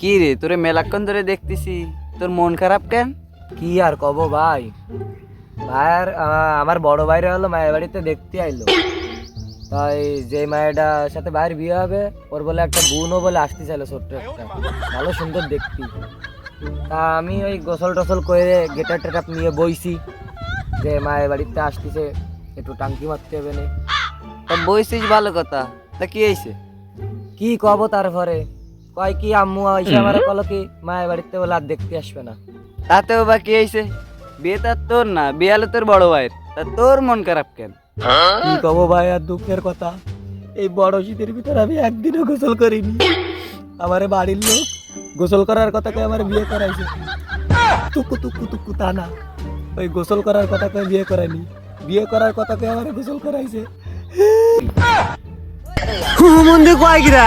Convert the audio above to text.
কি রে, তোরে মেলাক্ষণ ধরে দেখতেছি, তোর মন খারাপ কেন? কি আর কব ভাই, ভাইয়ের আমার বড় ভাইরা হলো মায়ের বাড়িতে দেখতে আইলো। তাই যে মায়েরটার সাথে ভাইয়ের বিয়ে হবে ওর বলে একটা বোনও বলে আসতে চাইলো, ছোট্ট একটা, ভালো সুন্দর দেখতি। তা আমি ওই গোসল টোসল করে গেটার টেটাপ নিয়ে বইছি যে মায়ের বাড়িতে আসতেছে, একটু টাঙ্কি মারতে হবে না। তা বইছিস ভালো কথা, তা কি হয়েছে? কি কব তারপরে, কয় কি আম্মু এসে আমার কল কি মায়ের বাড়িতে বলে আর দেখতে আসবে না। তাতেও বা কি হয়েছে? বিয়ে তার তোর না, বিয়ে হলো তোর বড় ভাইয়ের, তা তোর মন খারাপ কেন? কি কব ভাই, আর দুঃখের কথা, এই বড় শীতের ভিতরে আমি একদিনও গোসল করিনি। আমার বাড়ির লোক গোসল করার কথা কয়ে আমার বিয়ে করাইছে। টুকু টুকু টুকু তা না, ওই গোসল করার কথা কয়ে বিয়ে করায়নি, বিয়ে করার কথা কয়ে আমার গোসল করাইছে। মন্দির কয় গিরা